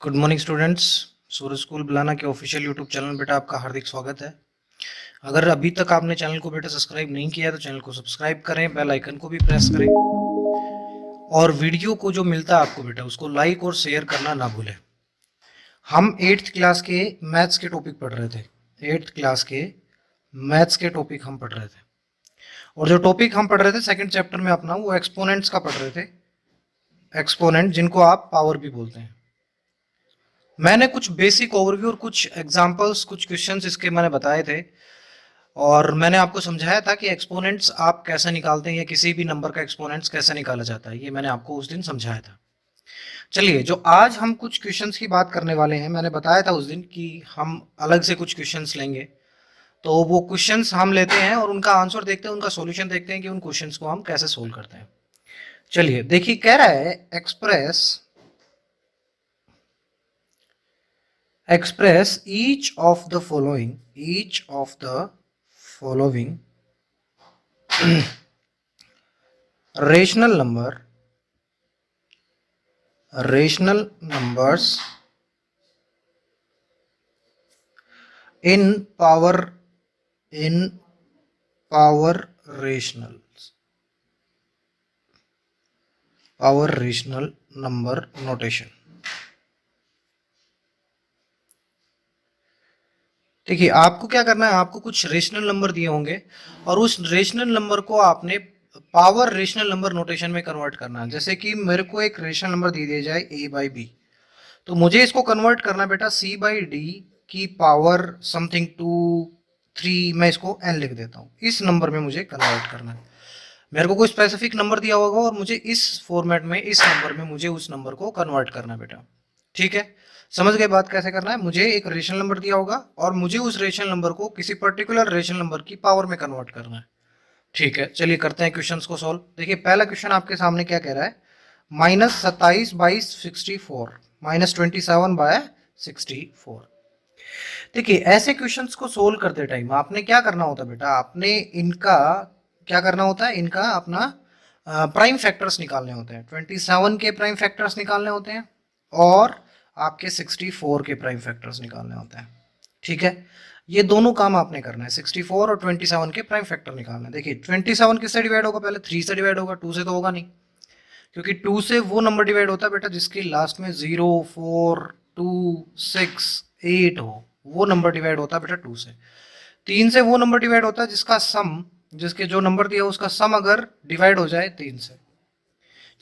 Good morning students. Suraj school बुलाना के official YouTube channel बेटा आपका हार्दिक स्वागत है। अगर अभी तक आपने चैनल को बेटा सब्सक्राइब नहीं किया तो चैनल को सब्सक्राइब करें, बेल आइकन को भी प्रेस करें और वीडियो को जो मिलता है आपको बेटा उसको लाइक और शेयर करना ना भूलें। हम 8th क्लास के मैथ्स के टॉपिक पढ़ रहे थे। 8th क्लास के मैथ्स के टॉपिक हम पढ़ रहे थे और जो टॉपिक हम पढ़ रहे थे सेकंड चैप्टर में अपना वो एक्सपोनेंट्स का पढ़ रहे थे। एक्सपोनेंट जिनको आप पावर भी बोलते हैं। मैंने कुछ बेसिक ओवरव्यू और कुछ एग्जांपल्स, कुछ क्वेश्चंस इसके मैंने बताए थे और मैंने आपको समझाया था कि एक्सपोनेंट्स आप कैसे निकालते हैं या किसी भी नंबर का एक्सपोनेंट्स कैसे निकाला जाता है, ये मैंने आपको उस दिन समझाया था। चलिए, जो आज हम कुछ क्वेश्चंस की बात करने वाले हैं, मैंने बताया था उस दिन कि हम अलग से कुछ क्वेश्चंस लेंगे, तो वो क्वेश्चंस हम लेते हैं और उनका आंसर देखते हैं, उनका सॉल्यूशन देखते हैं कि उन क्वेश्चंस को हम कैसे सोल्व करते हैं। चलिए देखिए, कह रहा है express each of the following rational numbers in power rational number notation। देखिए, आपको क्या करना है, आपको कुछ रेशनल नंबर दिए होंगे और उस रेशनल नंबर को आपने पावर रेशनल नंबर नोटेशन में कन्वर्ट करना है। जैसे कि मेरे को एक रेशनल नंबर दे दिया जाए a/b, तो मुझे इसको कन्वर्ट करना बेटा c/d की पावर समथिंग 2 3, मैं इसको n लिख देता हूँ। इस नंबर में मुझे कन्वर्ट करना है। मेरे को कोई स्पेसिफिक नंबर दिया होगा और मुझे इस फॉर्मेट में, इस नंबर में मुझे उस नंबर को कन्वर्ट करना है बेटा। ठीक है, समझ गए बात कैसे करना है। मुझे एक रेशनल नंबर दिया होगा और मुझे उस रेशनल नंबर को किसी पर्टिकुलर रेशनल नंबर की पावर में कन्वर्ट करना है। ठीक है, चलिए करते हैं क्वेश्चंस को सॉल्व। देखिए, पहला क्वेश्चन आपके सामने क्या कह रहा है, -27/64, -27/64। देखिए, ऐसे क्वेश्चंस को सोल्व करते टाइम आपने क्या करना होता है बेटा, आपने इनका क्या करना होता है, इनका अपना प्राइम फैक्टर्स निकालने होते हैं। 27 के प्राइम फैक्टर्स निकालने होते हैं और आपके 64 के प्राइम फैक्टर्स निकालने होते हैं। ठीक है, ये दोनों काम आपने करना है, 64 और 27 के प्राइम फैक्टर निकालना है। देखिए, 27 किससे डिवाइड होगा, पहले 3 से डिवाइड होगा, 2 से तो होगा नहीं, क्योंकि 2 से वो नंबर डिवाइड होता है बेटा जिसकी लास्ट में 0 4 2 6 8 हो, वो नंबर डिवाइड होता है बेटा 2 से। 3 से वो नंबर डिवाइड होता है जिसका सम, जिसके जो नंबर दिया उसका सम अगर डिवाइड हो जाए 3 से।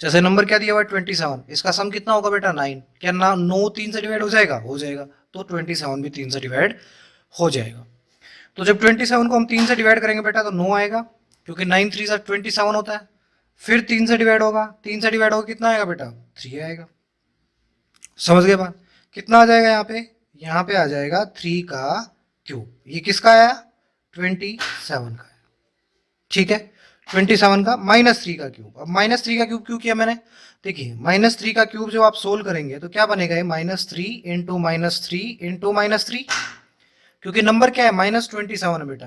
जैसे नंबर क्या दिया हुआ है 27, इसका सम कितना होगा बेटा 9। क्या ना 9 3 से डिवाइड हो जाएगा, हो जाएगा, तो 27 भी 3 से डिवाइड हो जाएगा। तो जब 27 को हम 3 से डिवाइड करेंगे बेटा तो 9 आएगा, क्योंकि 9 3 27 होता है। फिर 3 से डिवाइड होगा, 3 से डिवाइड होगा कितना आएगा बेटा, 3 आएगा। समझ गए बात, कितना आ जाएगा यहाँ पे, यहाँ पे आ जाएगा 3 का क्यूब। ये किसका आया, 27 का। ठीक है, 27 का -3 का क्यूब। अब -3 का क्यूब क्यों किया मैंने, देखिए -3 का क्यूब जब आप सोल्व करेंगे तो क्या बनेगा, ये -3 इंटू -3 इंटू -3, क्योंकि नंबर क्या है, -27 है बेटा,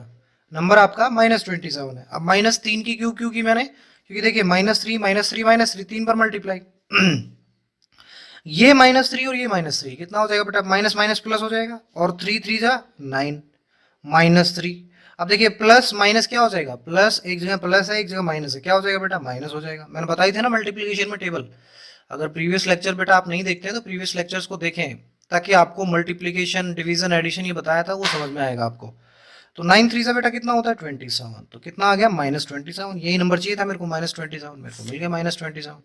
नंबर आपका -27 है। अब -3 की क्यूब क्यों की मैंने, क्योंकि देखिए -3 -3 -3 3 पर मल्टीप्लाई ये -3 और ये -3 कितना हो जाएगा बेटा, माइनस माइनस प्लस हो जाएगा और 3 3 जा 9 -3। अब देखिए प्लस माइनस क्या हो जाएगा, प्लस एक जगह प्लस है एक जगह माइनस है, क्या हो जाएगा बेटा, माइनस हो जाएगा। मैंने बताई थी ना मल्टीप्लिकेशन में टेबल, अगर प्रीवियस लेक्चर बेटा आप नहीं देखते हैं तो प्रीवियस लेक्चर्स को देखें, ताकि आपको मल्टीप्लिकेशन डिवीजन एडिशन ये बताया था वो समझ में आएगा आपको। तो 9 3 से बेटा कितना होता है 27, तो कितना आ गया -27। यही नंबर चाहिए था मेरे को, -27, मेरे को मिल गया -27।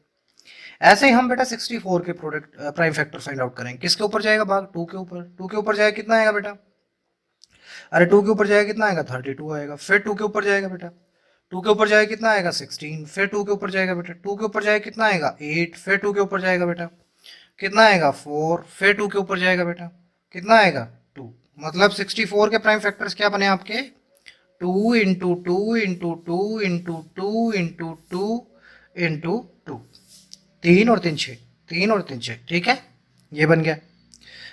ऐसे ही हम बेटा 64 के product prime factor find out करेंगे। किसके ऊपर जाएगा भाग, 2 के ऊपर। 2 के ऊपर जाएगा कितना आएगा बेटा, अरे 2 के ऊपर जाएगा कितना आएगा, 32 आएगा। फिर 2 के ऊपर जाएगा बेटा, 2 के ऊपर जाएगा कितना आएगा, 16। फिर 2 के ऊपर जाएगा बेटा, 2 के ऊपर जाएगा कितना आएगा, 8। फिर 2 के ऊपर जाएगा बेटा कितना आएगा, 4। फिर 2 के ऊपर जाएगा बेटा कितना आएगा, 2। मतलब 64 के प्राइम फैक्टर्स क्या बने आपके, 2 into 2 into 2 into 2 into 2 into 2, 3 और 3 6, 3 और 3 6। ठीक है, ये बन गया।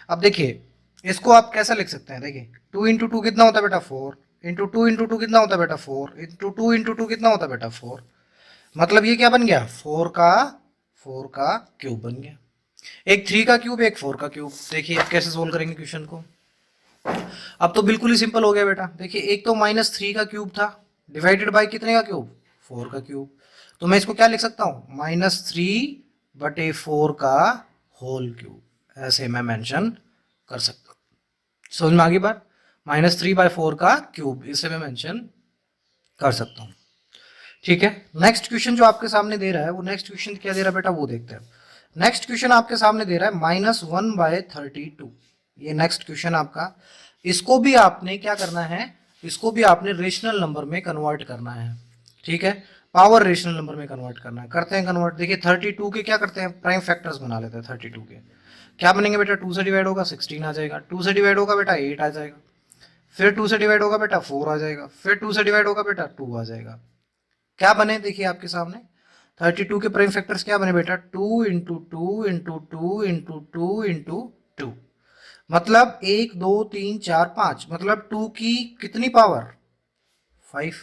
अब देखिए इसको आप कैसा लिख सकते हैं, देखिए 2 इंटू 2 कितना होता है बेटा 4, इंटू 2 इंटू 2 कितना होता है बेटा 4, इंटू 2 इंटू 2 कितना होता है बेटा 4। मतलब ये क्या बन गया, 4 का क्यूब बन गया। एक 3 का क्यूब, एक 4 का क्यूब। देखिए अब कैसे सोल्व करेंगे क्वेश्चन को। अब तो बिल्कुल ही सिंपल हो गया बेटा। देखिए एक तो -3 का क्यूब था डिवाइडेड बाय कितने का क्यूब, 4 का क्यूब। तो मैं इसको क्या लिख सकता हूँ, -3/4 का होल क्यूब, ऐसे मैं मेंशन कर सकता हूँ। समझ में आ गई बात, -3/4 का क्यूब, इसे मैं मेंशन कर सकता हूँ। ठीक है, नेक्स्ट क्वेश्चन जो आपके सामने दे रहा है, वो नेक्स्ट क्वेश्चन क्या दे रहा है बेटा, वो देखते हैं। नेक्स्ट क्वेश्चन आपके सामने दे रहा है -1/32। ये नेक्स्ट क्वेश्चन आपका, इसको भी आपने क्या करना है, इसको भी आपने रेशनल नंबर में कन्वर्ट करना है। ठीक है, पावर रेशनल नंबर में कन्वर्ट करना है। करते हैं कन्वर्ट। देखिए 32 के क्या करते हैं, प्राइम फैक्टर्स बना लेते हैं। 32 के क्या बनेंगे बेटा, 2 से डिवाइड होगा 16 आ जाएगा, 2 से डिवाइड होगा बेटा 8 आ जाएगा, फिर 2 से डिवाइड होगा बेटा 4 आ जाएगा, फिर 2 से डिवाइड होगा बेटा 2 आ जाएगा। क्या बने देखिए आपके सामने, 32 के प्राइम फैक्टर्स क्या बने बेटा, 2 इंटू 2 इंटू 2 इंटू 2 इंटू 2, मतलब 1 2 3 4 5, मतलब 2 की कितनी पावर, 5।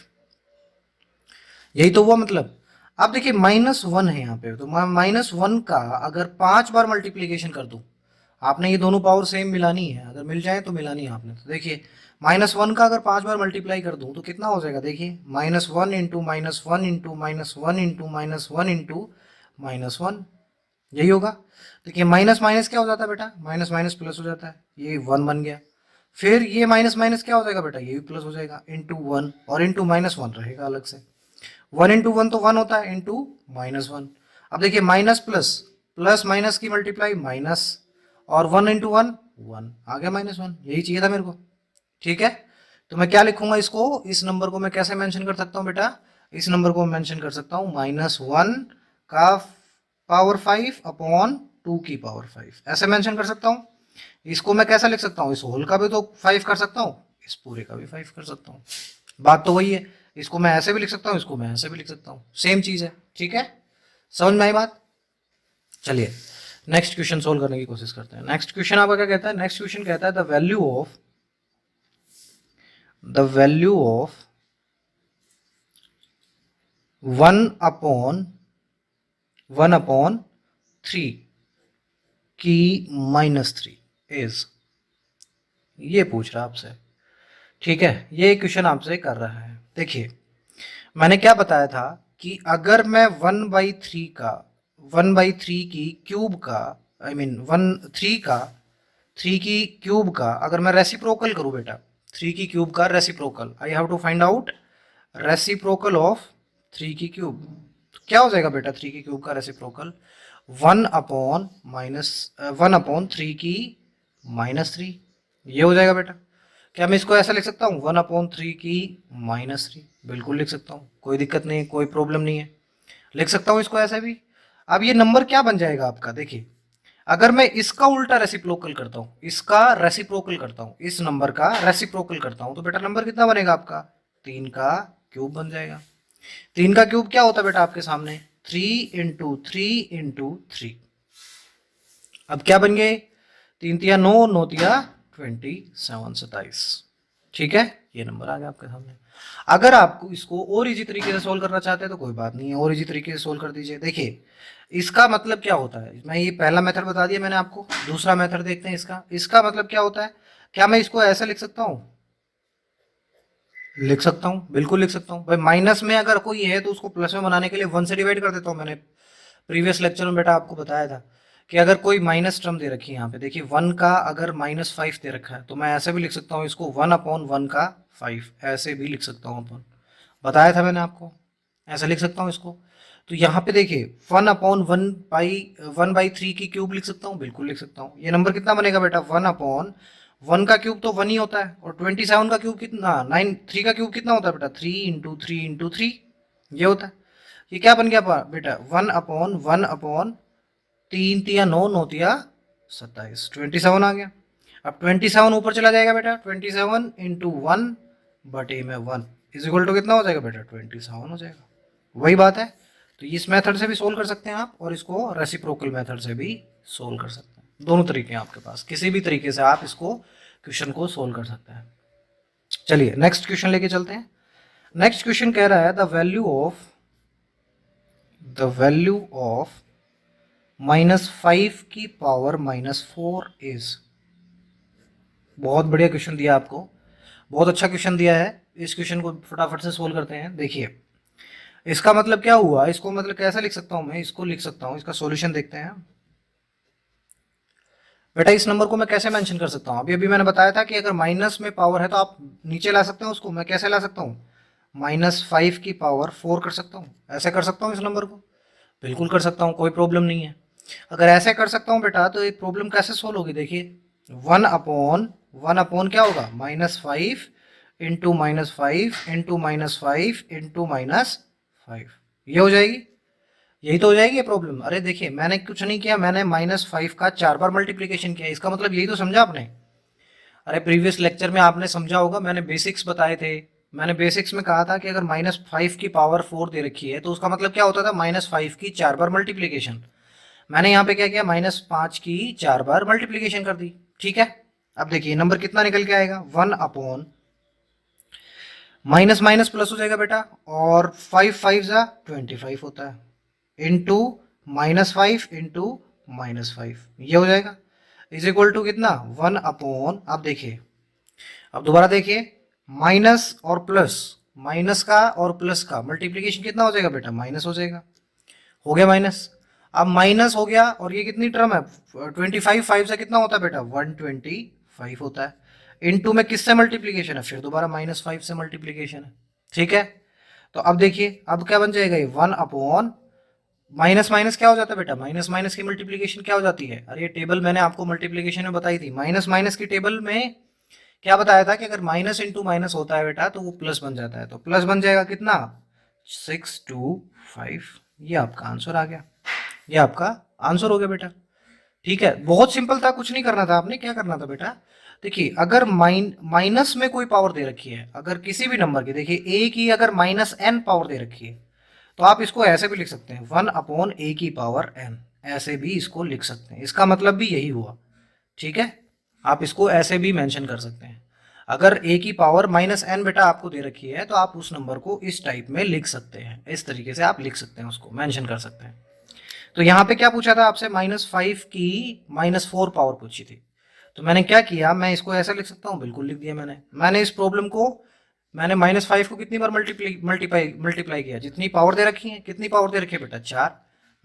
यही तो हुआ मतलब। अब देखिए -1 है यहाँ पे, तो मैं -1 का अगर 5 बार मल्टीप्लीकेशन कर दूं, आपने ये दोनों पावर सेम मिलानी है, अगर मिल जाए तो मिलानी है आपने। तो देखिए -1 का अगर 5 बार मल्टीप्लाई कर दूं तो कितना हो जाएगा, देखिए -1 इंटू -1 इंटू -1 इंटू -1 इंटू -1, यही होगा। देखिए माइनस माइनस क्या हो जाता है बेटा, माइनस माइनस प्लस हो जाता है, ये 1 बन गया। फिर ये माइनस माइनस क्या हो जाएगा बेटा, ये भी प्लस हो जाएगा, इंटू 1, और इंटू -1 रहेगा अलग से। 1 इंटू 1 तो 1 होता है, इंटू -1। अब देखिए माइनस प्लस, प्लस माइनस की मल्टीप्लाई माइनस, और 1 इंटू 1 1 आ गया -1, यही चाहिए था मेरे को। ठीक है, तो मैं क्या लिखूंगा इसको, इस नंबर को मैं कैसे मेंशन कर सकता हूँ बेटा, इस नंबर को मेंशन कर सकता हूँ -1 का पावर 5 अपॉन 2 की पावर 5, ऐसे मेंशन कर सकता हूँ। इसको मैं कैसा लिख सकता हूँ, इस होल का भी तो 5 कर सकता हूँ, इस पूरे का भी 5 कर सकता हूँ। बात तो वही है, इसको मैं ऐसे भी लिख सकता हूँ, इसको मैं ऐसे भी लिख सकता हूँ, सेम चीज है। ठीक है, समझ में आई बात। चलिए नेक्स्ट क्वेश्चन सोल्व करने की कोशिश करते हैं। नेक्स्ट क्वेश्चन आपका क्या कहता है, नेक्स्ट क्वेश्चन कहता है द वैल्यू ऑफ 1/3 की -3 इज, ये पूछ रहा है आपसे। ठीक है, ये क्वेश्चन आपसे कर रहा है। देखिए मैंने क्या बताया था कि अगर मैं 1/3 की क्यूब का, आई मीन 1/3 का, 3 की क्यूब का अगर मैं रेसिप्रोकल करूं बेटा, 3 की क्यूब का reciprocal, I have to find out reciprocal of 3 की क्यूब। तो क्या हो जाएगा बेटा 3 की क्यूब का रेसिप्रोकल, 1/3 की -3, ये हो जाएगा बेटा। क्या मैं इसको ऐसा लिख सकता हूँ, 1/3 की -3, बिल्कुल लिख सकता हूँ, कोई दिक्कत नहीं है, कोई प्रॉब्लम नहीं है, लिख सकता हूँ इसको ऐसे भी। अब ये नंबर क्या बन जाएगा आपका, देखिए अगर मैं इसका उल्टा रेसिप्रोकल करता हूँ, इसका रेसिप्रोकल करता हूँ, इस नंबर का रेसिप्रोकल करता हूँ, तो बेटा नंबर कितना बनेगा आपका, 3 का क्यूब बन जाएगा। 3 का क्यूब क्या होता है बेटा आपके सामने, 3 × 3 × 3। अब क्या बन गए, 3 × 3 = 9, 9 × 27, 27। ठीक है, ये नंबर आ गया आपके सामने। अगर आपको इसको और इजी तरीके से सोल्व करना चाहते हैं तो कोई बात नहीं है, और इजी तरीके से सोल्व कर दीजिए। देखिए इसका मतलब क्या होता है, मैं ये पहला मेथड बता दिया मैंने आपको, दूसरा मेथड देखते हैं इसका। इसका मतलब क्या होता है, क्या मैं इसको ऐसे लिख सकता हूँ, लिख सकता हूँ, बिल्कुल लिख सकता हूँ भाई। माइनस में अगर कोई है तो उसको प्लस में बनाने के लिए 1 से डिवाइड कर देता हूँ। मैंने प्रीवियस लेक्चर में बेटा आपको बताया था कि अगर कोई माइनस टर्म दे रखी है यहाँ पे, देखिए 1 का अगर -5 दे रखा है तो मैं ऐसे भी लिख सकता हूँ इसको, 1/1 का 5, ऐसे भी लिख सकता हूँ अपन, बताया था मैंने आपको, ऐसे लिख सकता हूँ इसको। तो यहाँ पे देखिए 1/1/3 की क्यूब लिख सकता हूँ, बिल्कुल लिख सकता हूँ। ये नंबर कितना बनेगा बेटा, 1/1 का क्यूब तो 1 ही होता है, और 27 का क्यूब कितना, 3 का क्यूब कितना होता है बेटा, 3 × 3 × 3, ये होता है। ये क्या बन गया बेटा, 1/1/3 × 9, 9 × 27 आ गया। अब 27 ऊपर चला जाएगा बेटा, 27 × 1/1 इज इक्वल टू कितना हो जाएगा बेटा, 27 हो जाएगा। वही बात है, तो इस मेथड से भी सोल्व कर सकते हैं आप, और इसको रेसिप्रोकल मेथड से भी सोल्व कर सकते हैं। दोनों तरीके हैं आपके पास, किसी भी तरीके से आप इसको क्वेश्चन को सोल्व कर सकते हैं। चलिए नेक्स्ट क्वेश्चन लेके चलते हैं। नेक्स्ट क्वेश्चन कह रहा है द वैल्यू ऑफ -5 की पावर -4 इज। बहुत बढ़िया क्वेश्चन दिया आपको, बहुत अच्छा क्वेश्चन दिया है। इस क्वेश्चन को फटाफट से सोल्व करते हैं। देखिए इसका मतलब क्या हुआ, इसको मतलब कैसे लिख सकता हूं मैं, इसको लिख सकता हूं, इसका सॉल्यूशन देखते हैं। बेटा इस नंबर को मैं कैसे मेंशन कर सकता हूं, अभी अभी मैंने बताया था कि अगर माइनस में पावर है तो आप नीचे ला सकते हो उसको। मैं कैसे ला सकता हूं, -5 की पावर 4 कर सकता हूं, ऐसे कर सकता हूं इस नंबर को, बिल्कुल कर सकता हूं, कोई प्रॉब्लम नहीं है। अगर ऐसे कर सकता हूं बेटा तो ये प्रॉब्लम कैसे सोल्व होगी, देखिए 1 अपॉन क्या होगा, -5 इंटू -5 इंटू -5, ये हो जाएगी, यही तो हो जाएगी ये प्रॉब्लम। अरे देखिए मैंने कुछ नहीं किया, मैंने -5 का 4 बार मल्टीप्लीकेशन किया, इसका मतलब यही तो समझा आपने। अरे प्रीवियस लेक्चर में आपने समझा होगा, मैंने बेसिक्स बताए थे। मैंने बेसिक्स में कहा था कि अगर -5 की पावर 4 दे रखी है तो उसका मतलब क्या होता था, -5 की 4 बार मल्टीप्लीकेशन। मैंने यहाँ पे क्या किया, -5 की 4 बार मल्टीप्लीकेशन कर दी, ठीक है। अब देखिए नंबर कितना निकल के आएगा, 1 अपॉन माइनस माइनस प्लस हो जाएगा बेटा, और 5 5 जा 25 होता है, इंटू -5 इंटू -5, ये हो जाएगा, इज इक्वल टू कितना, 1 अपॉन, अब देखिए, अब दोबारा देखिए, माइनस और प्लस, माइनस का और प्लस का मल्टीप्लीकेशन कितना हो जाएगा बेटा, माइनस हो जाएगा, हो गया माइनस। अब माइनस हो गया और ये कितनी टर्म है, 25, 5 से कितना होता है बेटा, 125 होता है, इनटू में किससे मल्टीप्लीकेशन है, फिर दोबारा -5 से मल्टीप्लीकेशन है, ठीक है। तो अब देखिए अब क्या बन जाएगा, ये 1 अपॉन माइनस माइनस क्या हो जाता है बेटा, माइनस माइनस की मल्टीप्लीकेशन क्या हो जाती है, अरे ये टेबल मैंने आपको मल्टीप्लीकेशन में बताई थी, माइनस माइनस की टेबल में क्या बताया था कि अगर माइनस इंटू माइनस होता है बेटा तो वो प्लस बन जाता है, तो प्लस बन जाएगा कितना, 625, ये आपका आंसर आ गया, ये आपका आंसर हो गया बेटा, ठीक है। बहुत सिंपल था, कुछ नहीं करना था आपने, क्या करना था बेटा, देखिए अगर माइनस में कोई पावर दे रखी है, अगर किसी भी नंबर की, देखिए ए की अगर -n पावर दे रखी है तो आप इसको ऐसे भी लिख सकते हैं, 1 अपॉन a की पावर n, ऐसे भी इसको लिख सकते हैं, इसका मतलब भी यही हुआ, ठीक है। आप इसको ऐसे भी मेंशन कर सकते हैं, अगर a की पावर -n बेटा आपको दे रखी है तो आप उस नंबर को इस टाइप में लिख सकते हैं, इस तरीके से आप लिख सकते हैं, उसको मेंशन कर सकते हैं। तो यहाँ पे क्या पूछा था आपसे, -5 की -4 पावर पूछी थी, तो मैंने क्या किया, मैं इसको ऐसा लिख सकता हूँ, बिल्कुल लिख दिया मैंने इस प्रॉब्लम को, मैंने -5 को कितनी बार मल्टीप्लाई किया, जितनी पावर दे रखी है, कितनी पावर दे रखी है बेटा, 4,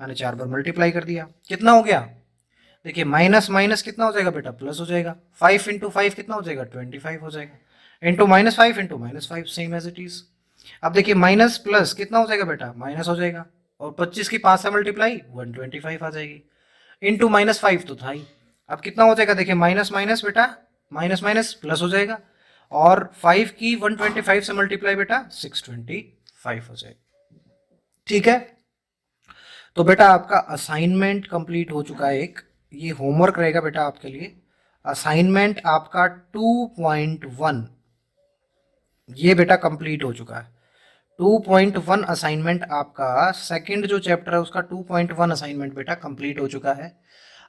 मैंने 4 बार मल्टीप्लाई कर दिया, कितना हो गया, देखिए माइनस माइनस कितना हो जाएगा बेटा, प्लस हो जाएगा, 5 इंटू 5 कितना हो जाएगा, 25 हो जाएगा, into -5 into -5 same as it is. अब देखिए माइनस प्लस कितना हो जाएगा बेटा, माइनस हो जाएगा, और 25 की 5 से मल्टीप्लाई 125 आ जाएगी, इंटू -5 तो था ही। अब कितना हो जाएगा, देखिए माइनस माइनस बेटा, माइनस माइनस प्लस हो जाएगा, और 5 की 125 से मल्टीप्लाई बेटा 625 हो जाएगा, ठीक है। तो बेटा आपका असाइनमेंट कंप्लीट हो चुका है, एक ये होमवर्क रहेगा बेटा आपके लिए, असाइनमेंट आपका 2.1 ये बेटा कंप्लीट हो चुका है, 2.1 असाइनमेंट आपका, सेकंड जो चैप्टर है उसका 2.1 असाइनमेंट बेटा कंप्लीट हो चुका है।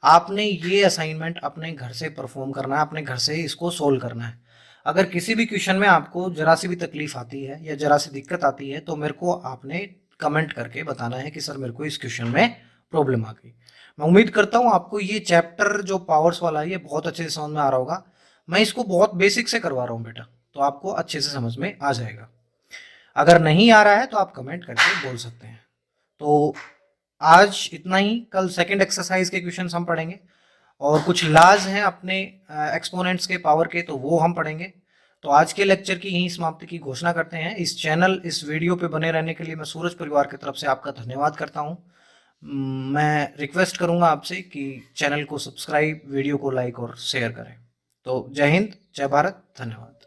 आपने ये असाइनमेंट अपने घर से परफॉर्म करना है, अपने घर से इसको सोल्व करना है। अगर किसी भी क्वेश्चन में आपको जरा सी भी तकलीफ आती है या जरा सी दिक्कत आती है तो मेरे को आपने कमेंट करके बताना है कि सर मेरे को इस क्वेश्चन में प्रॉब्लम आ गई। मैं उम्मीद करता हूँ आपको ये चैप्टर जो पावर्स वाला है ये बहुत अच्छे से समझ में आ रहा होगा। मैं इसको बहुत बेसिक से करवा रहा हूँ बेटा, तो आपको अच्छे से समझ में आ जाएगा। अगर नहीं आ रहा है तो आप कमेंट करके बोल सकते हैं। तो आज इतना ही, कल सेकंड एक्सरसाइज के क्वेश्चन हम पढ़ेंगे और कुछ लाज हैं अपने एक्सपोनेंट्स के पावर के, तो वो हम पढ़ेंगे। तो आज के लेक्चर की यहीं समाप्ति की घोषणा करते हैं। इस वीडियो पे बने रहने के लिए मैं सूरज परिवार की तरफ से आपका धन्यवाद करता हूँ। मैं रिक्वेस्ट करूंगा आपसे कि चैनल को सब्सक्राइब, वीडियो को लाइक और शेयर करें। तो जय हिंद, जय भारत, धन्यवाद।